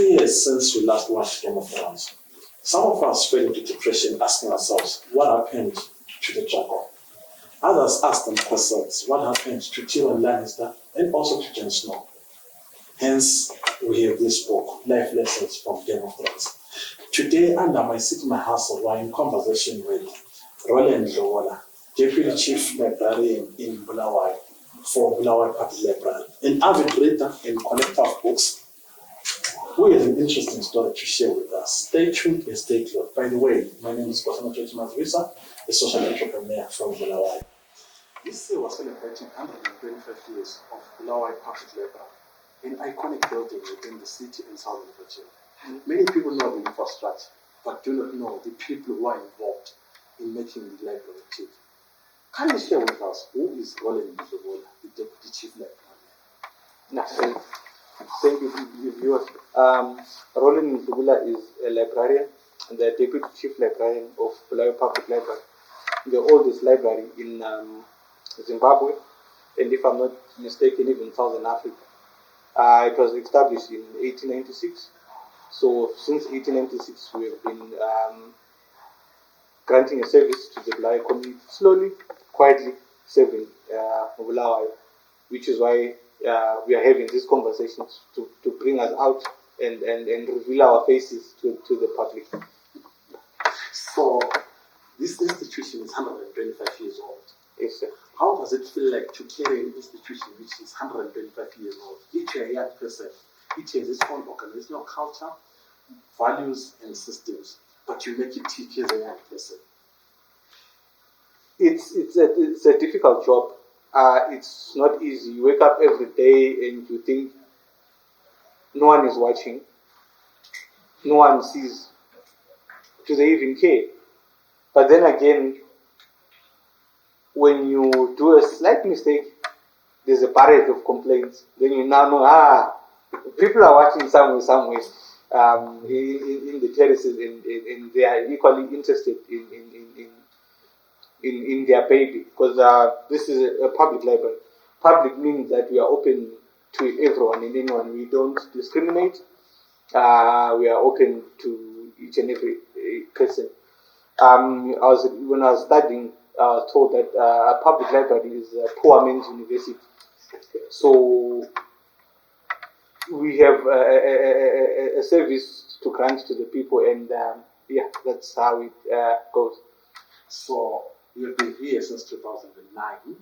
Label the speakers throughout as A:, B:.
A: 3 years since we last watched Game of Thrones. Some of us fell into depression asking ourselves, what happened to the dragon? Others asked themselves, what happened to Tyrion Lannister and also to Jon Snow? Hence, we have this book, Life Lessons from Game of Thrones. Today, under my seat in my hustle, we're in conversation with Roland Ndhlukula, Deputy Chief Librarian in Bulawayo for Bulawayo Public Library, an avid reader and collector of books who has an interesting story to share with us. Stay tuned and stay close. By the way, my name is Kosana Mazwisa, a social entrepreneur from Bulawayo. This year we're celebrating 125 years of Bulawayo Public Library, an iconic building within the city in southern Virginia. Many people know the infrastructure, but do not know the people who are involved in making the library tick. Can you share with us who is Roland Ndhlukula, the Deputy Chief Librarian?
B: Thank you, viewers. Roland Ndhlukula is a librarian and the Deputy Chief Librarian of Bulawayo Public Library, the oldest library in Zimbabwe, and if I'm not mistaken, even Southern Africa. It was established in 1896. So since 1896, we have been granting a service to the Bulawayo community, slowly, quietly serving Bulawayo, which is why we are having these conversations to bring us out and reveal our faces to the public.
A: So, this institution is 125 years old.
B: Yes, sir.
A: How does it feel like to carry an institution which is 125 years old? Each a young person, each has its own organizational culture, values, and systems, but you make it teach as a young person.
B: It's a difficult job. It's not easy. You wake up every day and you think no one is watching, no one sees. Do they even care? But then again, when you do a slight mistake, there's a barrage of complaints. Then you now know, people are watching somewhere in the terraces, and they are equally interested in their baby, because this is a public library. Public means that we are open to everyone and anyone. We don't discriminate. We are open to each and every person. When I was studying, I was told that a public library is a poor man's university. So we have a service to grant to the people, and that's how it goes.
A: So you have been here since 2009.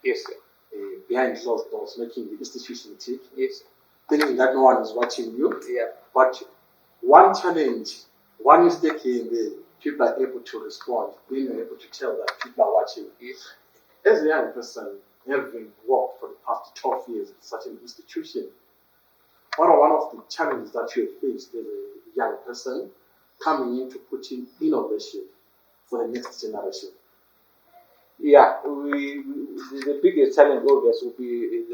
B: Yes, sir.
A: Behind closed doors, making the institution tick.
B: Yes, sir.
A: Thinking that no one is watching you.
B: Yeah.
A: But one challenge, one mistake here and there, people are able to respond. Then you're able to tell that people are watching.
B: Yes.
A: As a young person, having worked for the past 12 years in such an institution, what are one of the challenges that you have faced as a young person coming in to put in innovation for the next generation?
B: Yeah, the biggest challenge, obviously, would be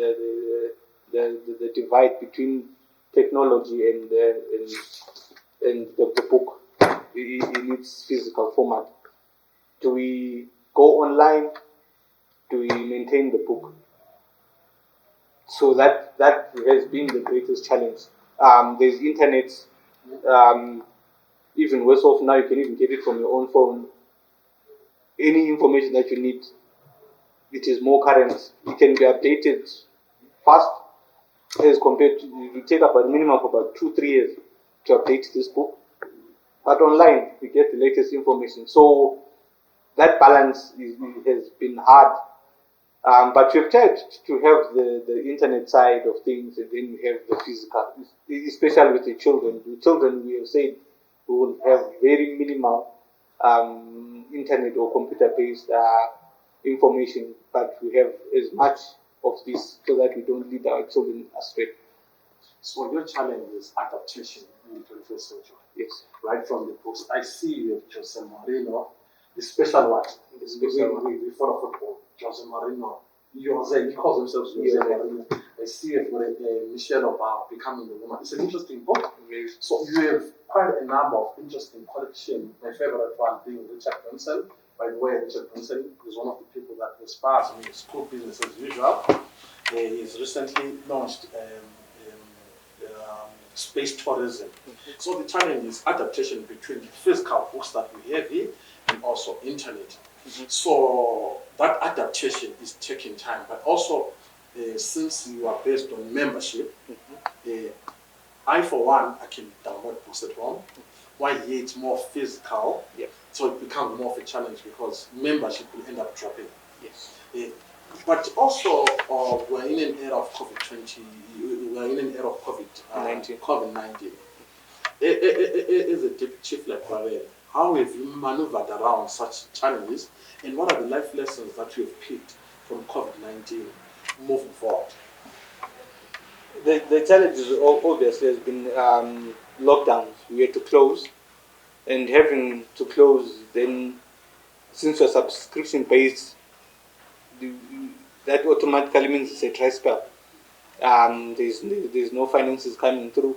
B: the divide between technology and the book in its physical format. Do we go online? Do we maintain the book? So that has been the greatest challenge. There's internet. Even worse off now, you can even get it from your own phone. Any information that you need, it is more current. It can be updated fast as compared to, it will take about a minimum of about 2-3 years to update this book. But online, you get the latest information. So that balance has been hard. But we've tried to have the internet side of things, and then you have the physical, especially with the children. The children, we have said, we will have very minimal internet or computer-based information, but we have as much of this so that we don't lead our children astray.
A: So your challenge is adaptation in the 21st century.
B: Yes.
A: Right from the books. I see you have Jose Mourinho, the special one. The special one. We follow football. Jose Mourinho. He calls himself Jose Mourinho. I see it with Michelle Obama, Becoming the Woman. It's an interesting book. Yes. So you have quite a number of interesting collections. My favorite one being Richard Branson. By the way, Richard Branson is one of the people that inspires me in school business as usual. He's recently launched space tourism. So the challenge is adaptation between the physical books that we have here and also internet. So that adaptation is taking time, but also since you are based on membership, I for one, I can download books at home. While here it's more physical, so it becomes more of a challenge because membership will end up dropping.
B: Yes.
A: But also, we're in an era of COVID-20. We're in an era of COVID-19. COVID-19. As a Deputy Chief Librarian, how have you maneuvered around such challenges, and what are the life lessons that you have picked from COVID-19 moving forward?
B: The challenges obviously has been lockdowns. We had to close, and having to close, then since we're subscription based, that automatically means it's a dry spell. There's no finances coming through,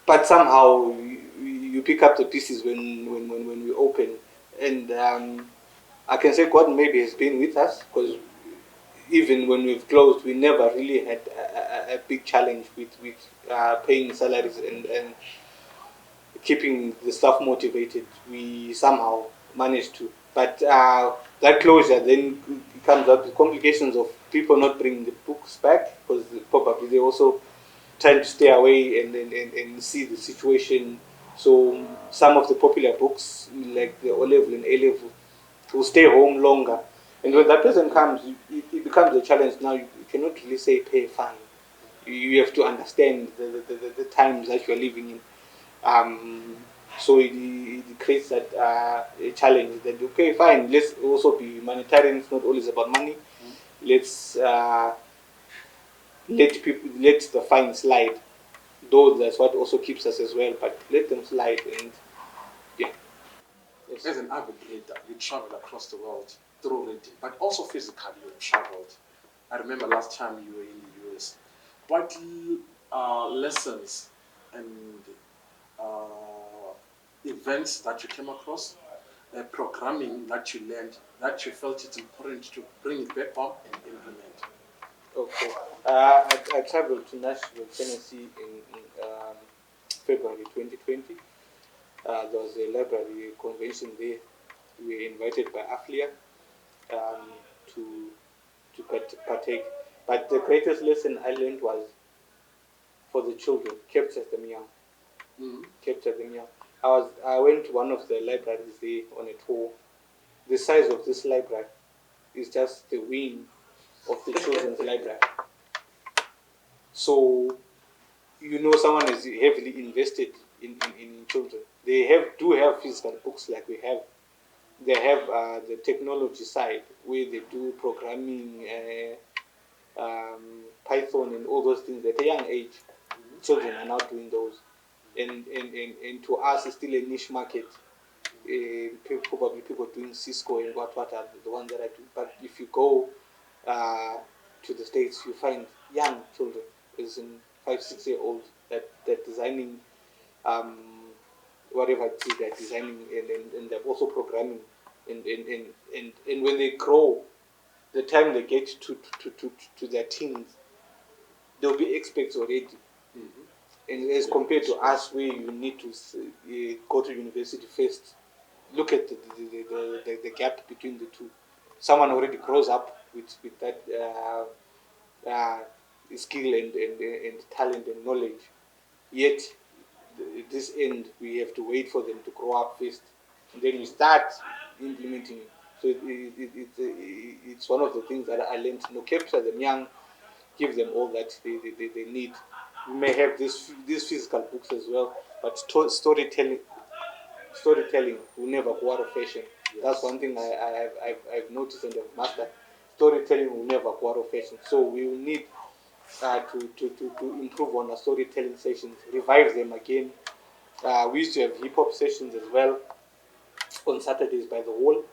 B: but somehow you pick up the pieces when we open, and I can say God maybe has been with us, because even when we've closed, we never really had a big challenge with paying salaries and keeping the staff motivated. We somehow managed to. But that closure then comes up with complications of people not bringing the books back, because probably they also trying to stay away and see the situation. So some of the popular books, like the O-level and A-level, will stay home longer. And when that person comes, it becomes a challenge. Now you cannot really say pay a fine. You have to understand the times that you are living in. So it creates that a challenge that, okay, fine, let's also be humanitarian. It's not always about money. Let's let the fine slide. Though that's what also keeps us as well, but let them slide. And yeah.
A: Yes. As an advocate, you travel across the world through reading, but also physically you traveled. I remember last time you were in the US. What lessons and events that you came across, programming that you learned, that you felt it's important to bring it back home and implement?
B: Okay. I traveled to Nashville, Tennessee in February 2020. There was a library convention there. We were invited by AFLIA to partake. But the greatest lesson I learned was for the children, capture them young. Capture them young. I went to one of the libraries there on a tour. The size of this library is just the wing of the children's library. So, someone is heavily invested in children. They do have physical books like we have. They have the technology side where they do programming, Python and all those things at a young age. Children are now doing those. And to us, it's still a niche market. Probably people doing Cisco and what are the ones that I do. But if you go to the States, you find young children, as in 5-6-year-olds, that designing whatever it is they're designing, and they're also programming. And when they grow, the time they get to their teens, they'll be experts already. And as compared to us, where you need to go to university first, look at the gap between the two. Someone already grows up with that skill and talent and knowledge. Yet, at this end, we have to wait for them to grow up first, and then we start implementing it. So it's one of the things that I learned. Capture them young, give them all that they need. We may have these physical books as well, but storytelling will never go out of fashion. Yes. That's one thing I've noticed and I've mastered. Storytelling will never go out of fashion. So we will need to improve on our storytelling sessions, revive them again. We used to have hip hop sessions as well on Saturdays by the wall.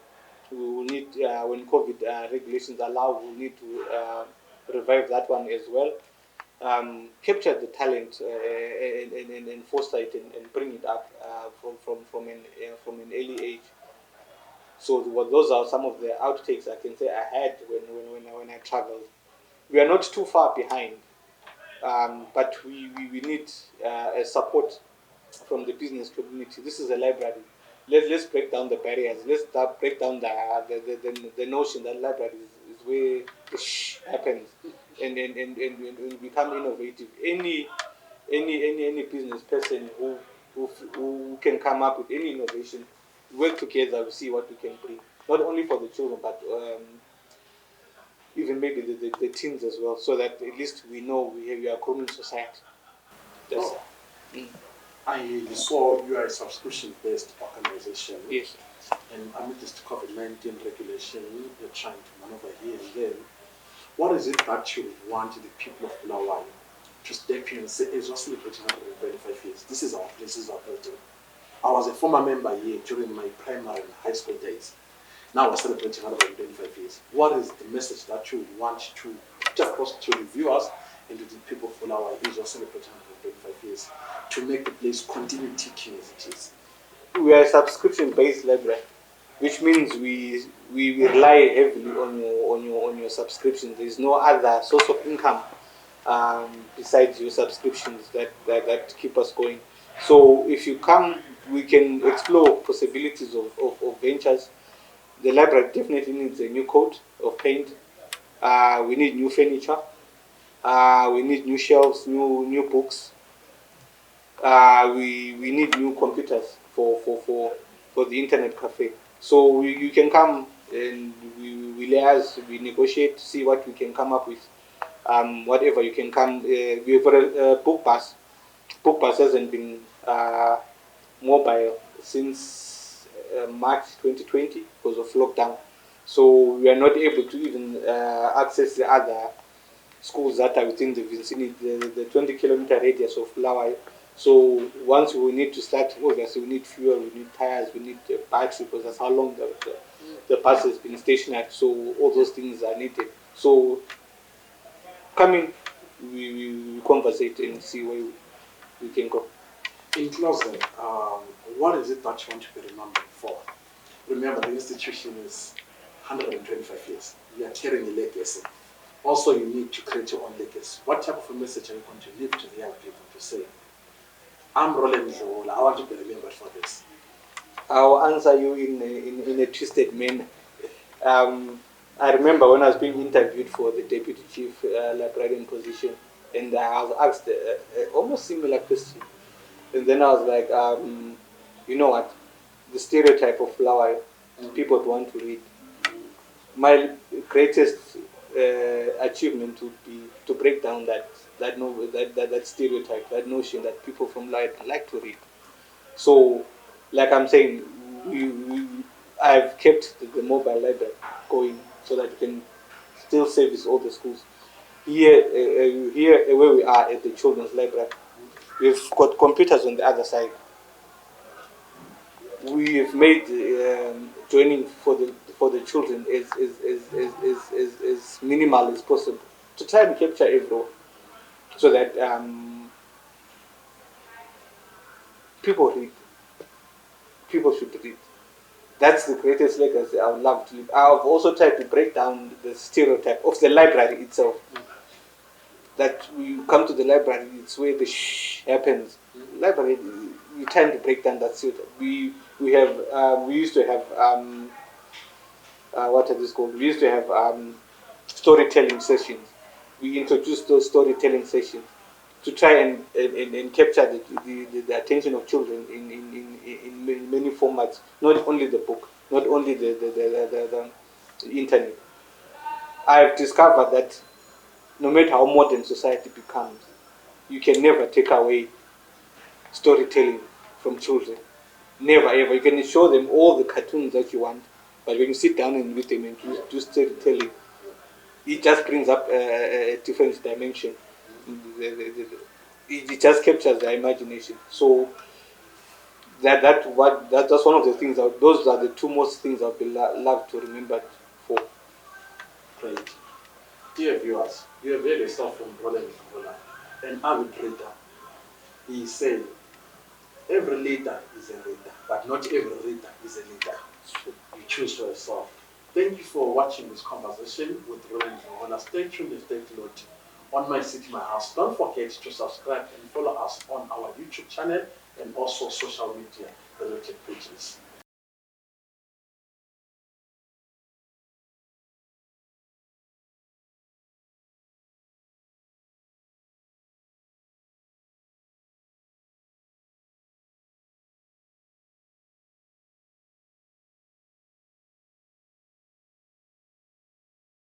B: We will need, when COVID regulations allow, we'll need to revive that one as well. Capture the talent and foster it and bring it up from an early age. So those are some of the outtakes I can say I had when I traveled. We are not too far behind. but we need support from the business community. This is a library. Let's break down the barriers. Let's break down the notion that library is where the happens, and become innovative. Any business person who can come up with any innovation, work together, we see what we can bring, not only for the children, but even maybe the teens as well, so that at least we know we are a growing society. That's
A: I saw you are a subscription-based organization.
B: Yes.
A: And amidst COVID-19 regulation, you're trying to maneuver here and there. What is it that you want the people of Bulawayo to step in and say, as we're celebrating 125 years, this is our place, this is our building. I was a former member here during my primary and high school days. Now we're celebrating 125 years. What is the message that you want to, of course, to the viewers and to the people of Bulawayo as we're celebrating 125 years, to make the place continue ticking as it is?
B: We are a subscription-based library, which means we rely heavily on your subscriptions. There is no other source of income besides your subscriptions that keep us going. So if you come, we can explore possibilities of ventures. The library definitely needs a new coat of paint. We need new furniture. We need new shelves, new books. We need new computers for the internet cafe. So you can come and we liaise, we negotiate, see what we can come up with. Whatever you can come. We have a book bus. Book bus hasn't been mobile since March 2020 because of lockdown. So we are not able to even access the other schools that are within the vicinity, the 20-kilometer radius of Bulawayo. So once we need to start, obviously we need fuel, we need tires, we need battery, because that's how long the bus has been stationary. So all those things are needed. So coming, we conversate and see where we can go.
A: In closing, what is it that you want to be remembered for? Remember, the institution is 125 years. You are carrying a legacy. Also, you need to create your own legacy. What type of a message are you going to leave to the young people to say, I'm Roland Ndhlukula, I want to be remembered for this?
B: I'll answer you in a twisted manner. I remember when I was being interviewed for the Deputy Chief Librarian position, and I was asked almost similar question. And then I was like, you know what, the stereotype of Bulawayo, people don't want to read. My greatest achievement would be to break down that stereotype, that notion that people from Bulawayo like to read. So, like I'm saying, I've kept the mobile library going so that you can still service all the schools. Here where we are at the children's library, we've got computers on the other side. We've made joining for the children as minimal as possible to try and capture everyone, so that people read. People should read. That's the greatest legacy I would love to leave. I've also tried to break down the stereotype of the library itself. That you come to the library, it's where the happens. Library, we're trying to break down that stereotype. We used to have what are these called? We used to have storytelling sessions. We introduced those storytelling sessions to try and capture the attention of children in many formats, not only the book, not only the internet. I've discovered that no matter how modern society becomes, you can never take away storytelling from children. Never ever. You can show them all the cartoons that you want, but when you sit down and with them and do storytelling, it just brings up a different dimension. It just captures their imagination. So that's one of the things. Those are the two most things I'd be love to remember for.
A: Great. Dear viewers, you have heard yourself from Roland Ndhlukula, an avid reader. He said, every leader is a reader, but not every reader is a leader. You choose for yourself. Thank you for watching this conversation with Roland Ndhlukula. Stay tuned and stay tuned on My City, My House. Don't forget to subscribe and follow us on our YouTube channel and also social media related pages.